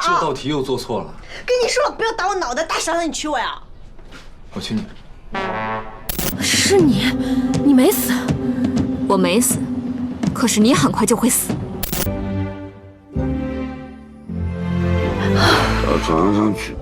这道题又做错了。跟你说了，不要打我脑袋，大傻子，你娶我呀？我娶你。是你，你没死，我没死，可是你很快就会死。到床上去。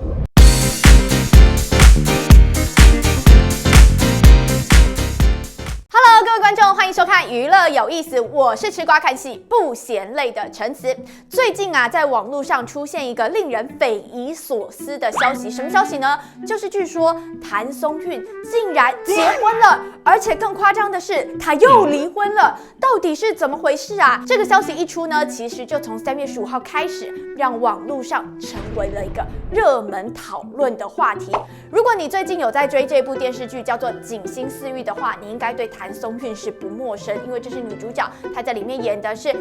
Hello， 各位观众，欢迎收看《娱乐有意思》，我是吃瓜看戏不嫌累的陈慈。最近啊，在网络上出现一个令人匪夷所思的消息，什么消息呢？就是据说谭松韵竟然结婚了，而且更夸张的是，她又离婚了。到底是怎么回事啊？这个消息一出呢，其实就从3月15号开始，让网络上成为了一个热门讨论的话题。如果你最近有在追这部电视剧叫做《锦心似玉》的话，你应该对谭松韵是不陌生，因为这是女主角，她在里面演的是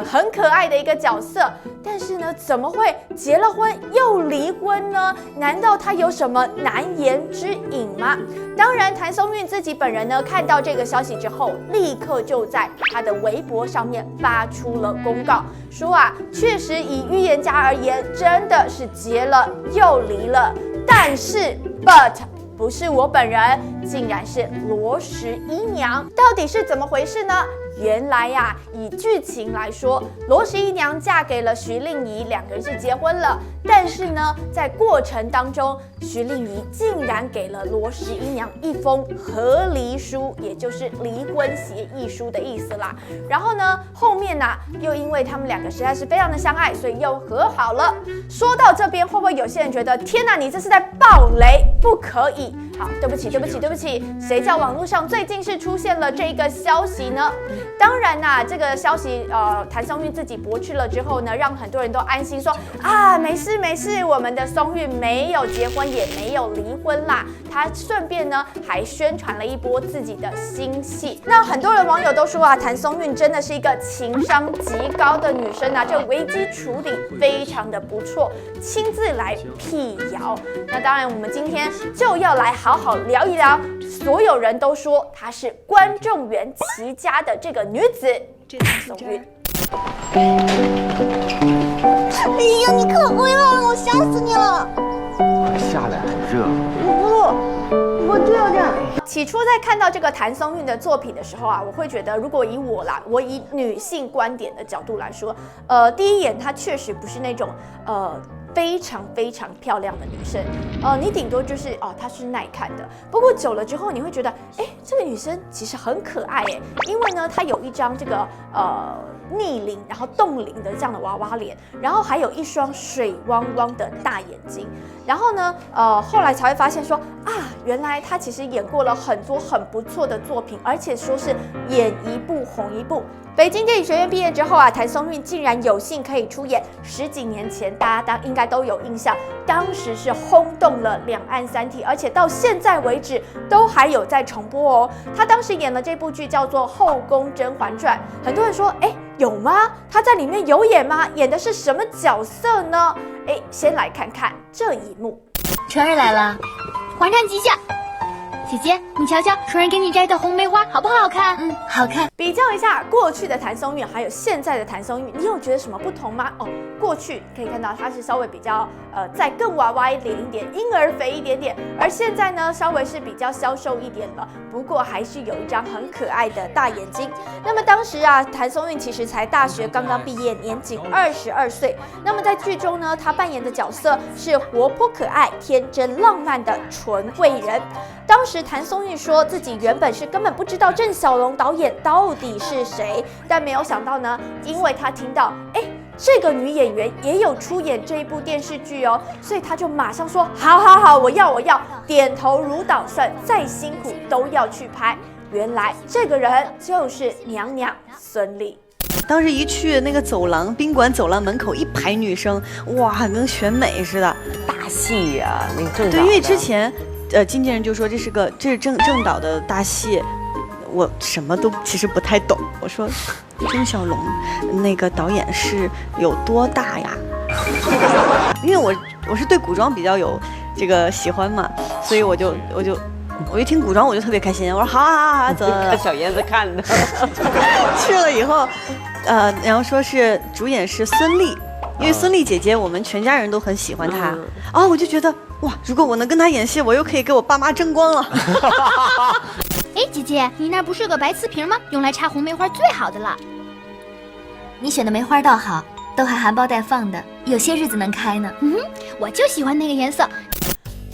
很可爱的一个角色。但是呢，怎么会结了婚又离婚呢？难道她有什么难言之隐吗？当然，谭松韵自己本人呢，看到这个消息之后，立刻就在她的微博上面发出了公告，说啊，确实以预言家而言，真的是结了又离了，但是 but 不是我本人，竟然是罗11娘，到底是怎么回事呢？原来呀，以剧情来说，罗11娘嫁给了徐令宜，两个人是结婚了。但是呢，在过程当中，徐令宜竟然给了罗11娘一封和离书，也就是离婚协议书的意思啦。然后呢，后面呢，又因为他们两个实在是非常的相爱，所以又和好了。说到这边，会不会有些人觉得，天哪，你这是在爆雷，不可以？好，对不起，谁叫网络上最近是出现了这个消息呢？当然啦，这个消息谭松韵自己驳斥了之后呢，让很多人都安心说啊，没事，我们的松韵没有结婚，也没有离婚啦。她顺便呢还宣传了一波自己的新戏。那很多人网友都说啊，谭松韵真的是一个情商极高的女生啊，这个危机处理非常的不错，亲自来辟谣。那当然，我们今天就要来好好聊一聊，所有人都说她是观众缘齐家的这个女子谭松韵。哎呀，你可回来了，我吓死你了！快下来，很热。我就要这样。起初在看到这个谭松韵的作品的时候啊，我会觉得，如果以我以女性观点的角度来说，第一眼她确实不是那种非常漂亮的女生，你顶多就是她是耐看的。不过久了之后，你会觉得，这个女生其实很可爱因为呢，她有一张这个逆龄然后冻龄的这样的娃娃脸，然后还有一双水汪汪的大眼睛。然后呢，后来才会发现说啊，原来她其实演过了很多很不错的作品，而且说是演一部红一部。北京电影学院毕业之后啊，谭松韵竟然有幸可以出演10几年前大家应该都有印象，当时是轰动了两岸三地，而且到现在为止都还有在重播哦。她当时演了这部剧叫做《后宫甄嬛传》，很多人说，有吗？她在里面有演吗？演的是什么角色呢？先来看看这一幕。春儿来了，皇上吉祥。姐姐，你瞧瞧，春儿给你摘的红梅花好不好看？好看。比较一下过去的谭松韵还有现在的谭松韵，你有觉得什么不同吗？过去可以看到她是稍微比较再更娃娃脸一点，婴儿肥一点点，而现在呢稍微是比较消瘦一点了，不过还是有一张很可爱的大眼睛。那么当时啊，谭松韵其实才大学刚刚毕业，年仅22岁。那么在剧中呢，她扮演的角色是活泼可爱、天真浪漫的纯慧人。当时谭松韵说自己原本是根本不知道郑晓龙导演到底是谁，但没有想到呢，因为他听到这个女演员也有出演这一部电视剧哦，所以他就马上说好，我要，点头如捣蒜，再辛苦都要去拍。原来这个人就是娘娘孙俪。当时一去那个走廊，宾馆走廊门口一排女生，哇，跟选美似的。大戏呀，那个郑导。对，因为之前经纪人就说这是郑导的大戏，我什么都其实不太懂。我说郑晓龙那个导演是有多大呀？因为我是对古装比较有这个喜欢嘛，所以我一听古装我就特别开心。我说好，走。看小燕子看的。去了以后，然后说是主演是孙俪。因为孙俪姐姐我们全家人都很喜欢她，嗯我就觉得哇，如果我能跟她演戏，我又可以给我爸妈争光了。哎，姐姐，你那不是个白瓷瓶吗？用来插红梅花最好的了。你选的梅花倒好，都还含苞待放的，有些日子能开呢。我就喜欢那个颜色。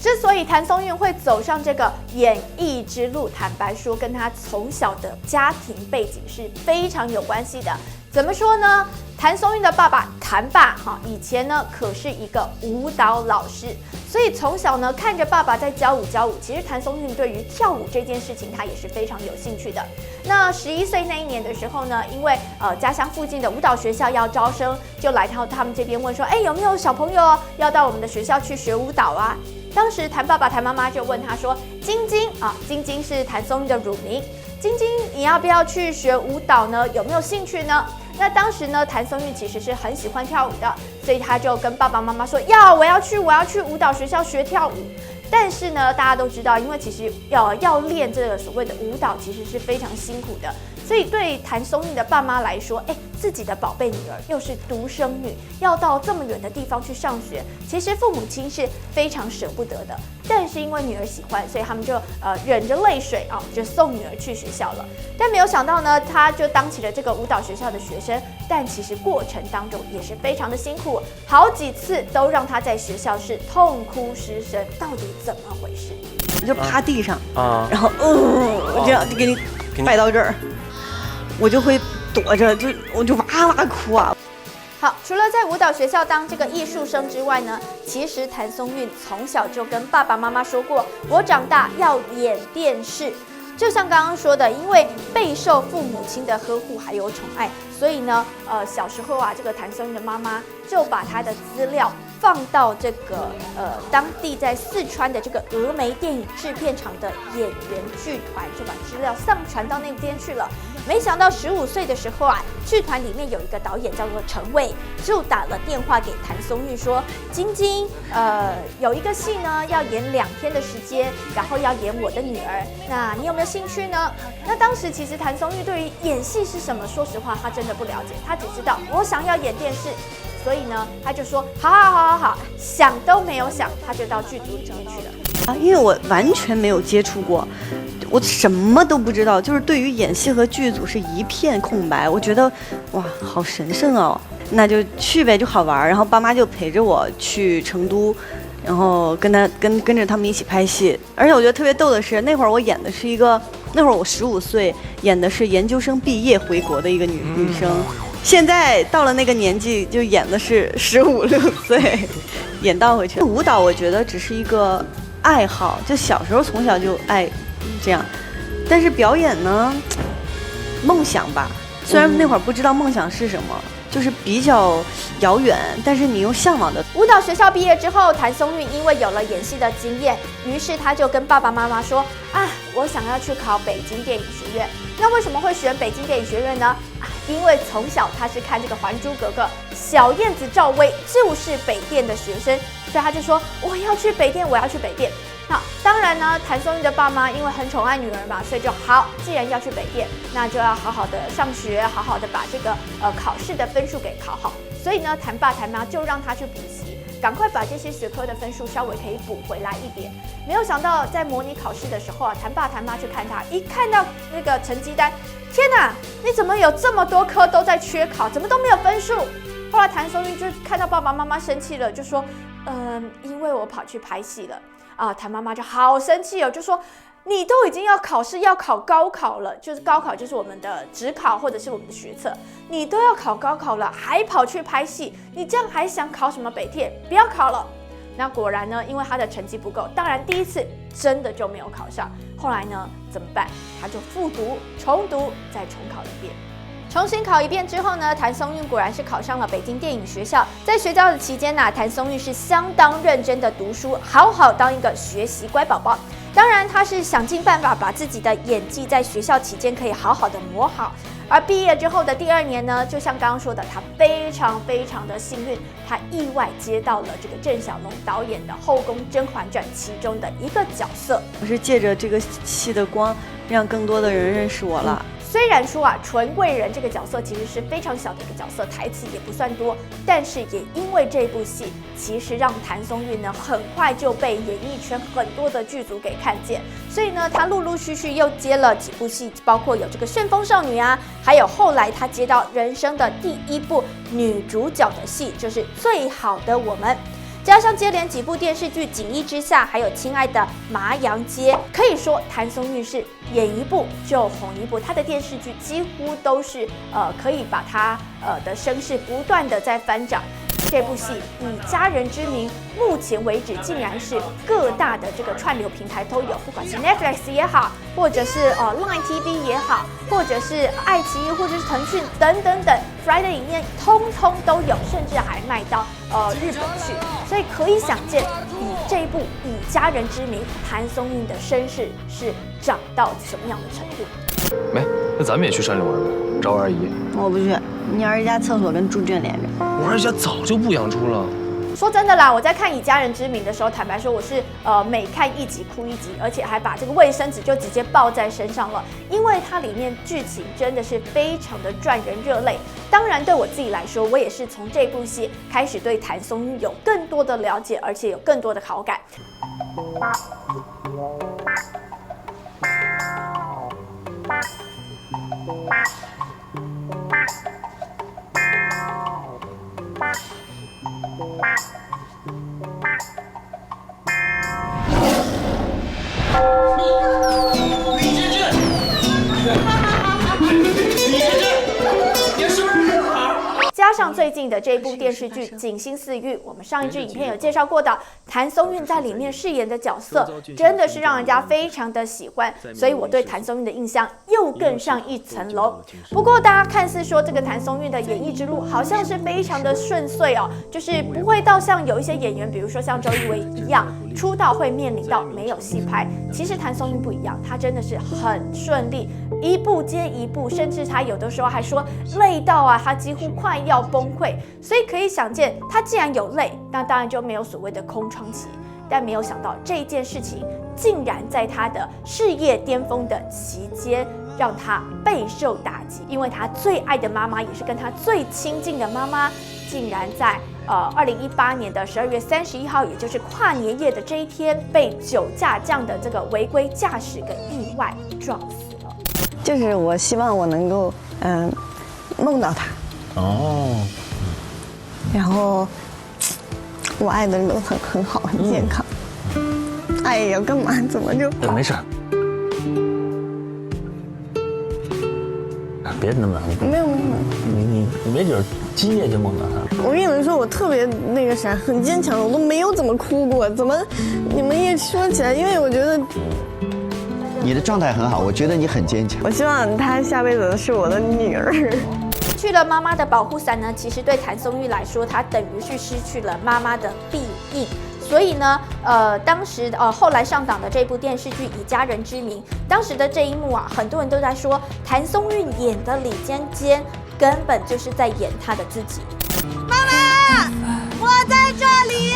之所以谭松韵会走上这个演艺之路，坦白说，跟她从小的家庭背景是非常有关系的。怎么说呢？谭松韵的爸爸谭爸以前呢可是一个舞蹈老师，所以从小呢看着爸爸在教舞，其实谭松韵对于跳舞这件事情，她也是非常有兴趣的。那11岁那一年的时候呢，因为家乡附近的舞蹈学校要招生，就来到他们这边问说，有没有小朋友要到我们的学校去学舞蹈啊？当时谭爸爸、谭妈妈就问他说：“晶晶晶晶是谭松韵的乳名，晶晶你要不要去学舞蹈呢？有没有兴趣呢？”那当时呢，谭松韵其实是很喜欢跳舞的，所以他就跟爸爸妈妈说：“我要去舞蹈学校学跳舞。”但是呢，大家都知道，因为其实要练这个所谓的舞蹈，其实是非常辛苦的。所以对谭松韵的爸妈来说，自己的宝贝女儿又是独生女，要到这么远的地方去上学，其实父母亲是非常舍不得的。但是因为女儿喜欢，所以他们就忍着泪水就送女儿去学校了。但没有想到呢，她就当起了这个舞蹈学校的学生，但其实过程当中也是非常的辛苦，好几次都让她在学校是痛哭失声。到底怎么回事？就趴地上然后我这样就给你摆到这儿，我就会躲着，我就哇哇哭啊。好，除了在舞蹈学校当这个艺术生之外呢，其实谭松韵从小就跟爸爸妈妈说过，我长大要演电视。就像刚刚说的，因为备受父母亲的呵护还有宠爱，所以呢，小时候这个谭松韵的妈妈就把她的资料放到这个当地在四川的这个峨眉电影制片厂的演员剧团，就把资料上传到那边去了。没想到15岁的时候剧团里面有一个导演叫做陈伟，就打了电话给谭松韵说：“晶晶，有一个戏呢要演2天的时间，然后要演我的女儿，那你有没有兴趣呢？”那当时其实谭松韵对于演戏是什么，说实话她真的不了解，她只知道我想要演电视。所以呢，他就说好，想都没有想，他就到剧组里面去了。因为我完全没有接触过，我什么都不知道，就是对于演戏和剧组是一片空白。我觉得哇，好神圣哦，那就去呗，就好玩。然后爸妈就陪着我去成都，然后跟着他们一起拍戏。而且我觉得特别逗的是，那会儿我演的是那会儿我15岁，演的是研究生毕业回国的一个女生。现在到了那个年纪，就演的是15、16岁，演倒回去。舞蹈我觉得只是一个爱好，就小时候从小就爱这样，但是表演呢，梦想吧。虽然那会儿不知道梦想是什么，就是比较遥远，但是你又向往的。舞蹈学校毕业之后，谭松韵因为有了演戏的经验，于是他就跟爸爸妈妈说：“我想要去考北京电影学院。”那为什么会选北京电影学院呢？因为从小他是看这个《还珠格格》，小燕子赵薇就是北电的学生，所以他就说：“我要去北电，我要去北电。”那当然呢，谭松韵的爸妈因为很宠爱女儿嘛，所以就好，既然要去北电，那就要好好的上学，好好的把这个考试的分数给考好。所以呢，谭爸谭妈就让他去补习，赶快把这些学科的分数稍微可以补回来一点。没有想到在模拟考试的时候谭爸谭妈去看他，一看到那个成绩单，天哪，你怎么有这么多科都在缺考，怎么都没有分数？后来谭松韵就看到爸爸妈妈生气了，就说：“因为我跑去拍戏了。”谭妈妈就好生气就说：“你都已经要考试，要考高考了，就是高考就是我们的指考或者是我们的学测，你都要考高考了，还跑去拍戏，你这样还想考什么北电？不要考了。”那果然呢，因为他的成绩不够，当然第一次真的就没有考上。后来呢，怎么办？他就复读、重读，再重考一遍。重新考一遍之后呢，谭松韵果然是考上了北京电影学校。在学校的期间谭松韵是相当认真的读书，好好当一个学习乖宝宝。当然，他是想尽办法把自己的演技在学校期间可以好好的磨好。而毕业之后的第2年呢，就像刚刚说的，他非常的幸运，他意外接到了这个郑晓龙导演的《后宫甄嬛传》其中的一个角色。我是借着这个戏的光，让更多的人认识我了。虽然说啊，纯贵人这个角色其实是非常小的一个角色，台词也不算多，但是也因为这部戏，其实让谭松韵呢很快就被演艺圈很多的剧组给看见，所以呢，她陆陆续续又接了几部戏，包括有这个《旋风少女》啊，还有后来她接到人生的第一部女主角的戏，就是《最好的我们》。加上接连几部电视剧《锦衣之下》，还有《亲爱的麻阳街》，可以说谭松韵是演一部就红一部，她的电视剧几乎都是可以把她的声势不断的在翻涨。这部戏以家人之名，目前为止竟然是各大的这个串流平台都有，不管是 Netflix 也好，或者是Line TV 也好，或者是爱奇艺，或者是腾讯等等等 ，Friday 影业通通都有，甚至还卖到日本去，所以可以想见，以这一部以家人之名，谭松韵的声势是涨到什么样的程度？没，那咱们也去山里玩呗，找我二姨。我不去，你儿子家厕所跟猪圈连着。我二姨家早就不养猪了。说真的啦，我在看《以家人之名》的时候，坦白说我是每看一集哭一集，而且还把这个卫生纸就直接抱在身上了，因为它里面剧情真的是非常的赚人热泪。当然，对我自己来说，我也是从这部戏开始对谭松韵有更多的了解，而且有更多的好感。加上最近的这一部电视剧《锦心似玉》，我们上一支影片有介绍过的，谭松韵在里面饰演的角色真的是让人家非常的喜欢，所以我对谭松韵的印象又更上一层楼。不过大家看似说这个谭松韵的演艺之路好像是非常的顺遂哦，就是不会到像有一些演员，比如说像周一围一样，出道会面临到没有戏拍。其实谭松韵不一样，她真的是很顺利，一部接一部，甚至她有的时候还说累到啊，她几乎快要崩溃。所以可以想见，她既然有累，那当然就没有所谓的空窗期。但没有想到这件事情竟然在她的事业巅峰的期间让她备受打击，因为她最爱的妈妈，也是跟她最亲近的妈妈，竟然在2018年的12月31号，也就是跨年夜的这一天，被酒驾这样的这个违规驾驶给意外撞死了。就是我希望我能够梦到他哦，然后我爱的人都很好，很健康。哎呀，干嘛？怎么就？没事。别那么没有，你没准今夜就梦到他。我跟你们说，我特别那个啥，很坚强，我都没有怎么哭过。怎么你们一说起来，因为我觉得你的状态很好，我觉得你很坚强。我希望她下辈子是我的女儿。去了妈妈的保护伞呢，其实对谭松韵来说，她等于是失去了妈妈的庇应。所以呢，当时后来上档的这部电视剧《以家人之名》，当时的这一幕啊，很多人都在说谭松韵演的李尖尖根本就是在演她的自己。妈妈，我在这里。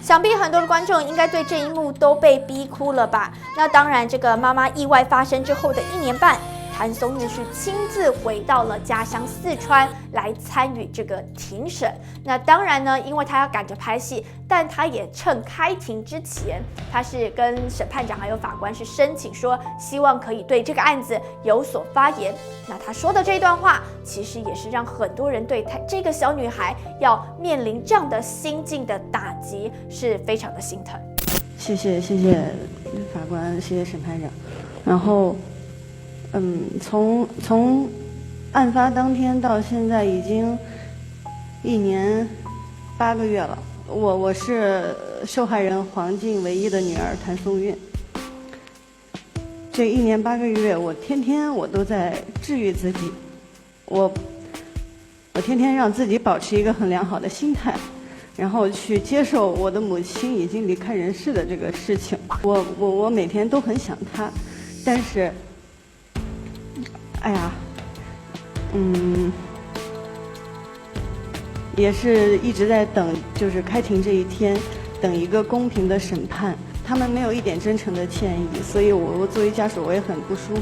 想必很多的观众应该对这一幕都被逼哭了吧？那当然，这个妈妈意外发生之后的1年半。谭松韵是亲自回到了家乡四川来参与这个庭审。那当然呢，因为他要赶着拍戏，但他也趁开庭之前，他是跟审判长还有法官是申请说，希望可以对这个案子有所发言。那他说的这段话，其实也是让很多人对他这个小女孩要面临这样的心境的打击是非常的心疼。谢谢法官，谢谢审判长。然后。从案发当天到现在已经1年8个月了。我是受害人黄静唯一的女儿谭松韵。这1年8个月，我天天都在治愈自己，我天天让自己保持一个很良好的心态，然后去接受我的母亲已经离开人世的这个事情。我每天都很想她，但是。哎呀，也是一直在等，就是开庭这一天，等一个公平的审判。他们没有一点真诚的歉意，所以我作为家属我也很不舒服。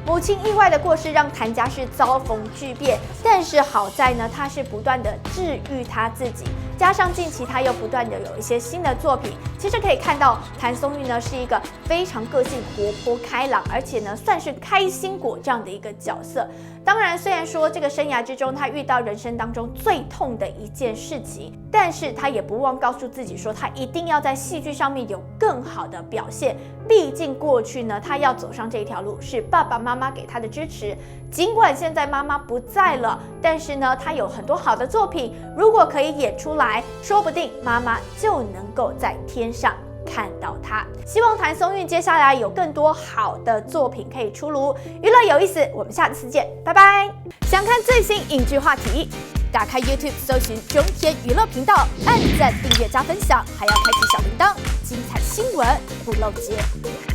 母亲意外的过世让谭家是遭逢巨变，但是好在呢，他是不断的治愈他自己，加上近期他又不断的有一些新的作品，其实可以看到谭松韵呢是一个非常个性活泼开朗，而且呢算是开心果这样的一个角色。当然，虽然说这个生涯之中他遇到人生当中最痛的一件事情，但是他也不忘告诉自己说，他一定要在戏剧上面有更好的表现。毕竟过去呢，他要走上这条路是爸爸妈妈给他的支持。尽管现在妈妈不在了，但是呢，他有很多好的作品，如果可以演出来，说不定妈妈就能够在天上看到他。希望谭松韵接下来有更多好的作品可以出炉。娱乐有意思，我们下次见，拜拜。想看最新影剧话题，打开 YouTube 搜寻中天娱乐频道，按赞、订阅、加分享，还要开启小铃铛，精彩新闻不漏接。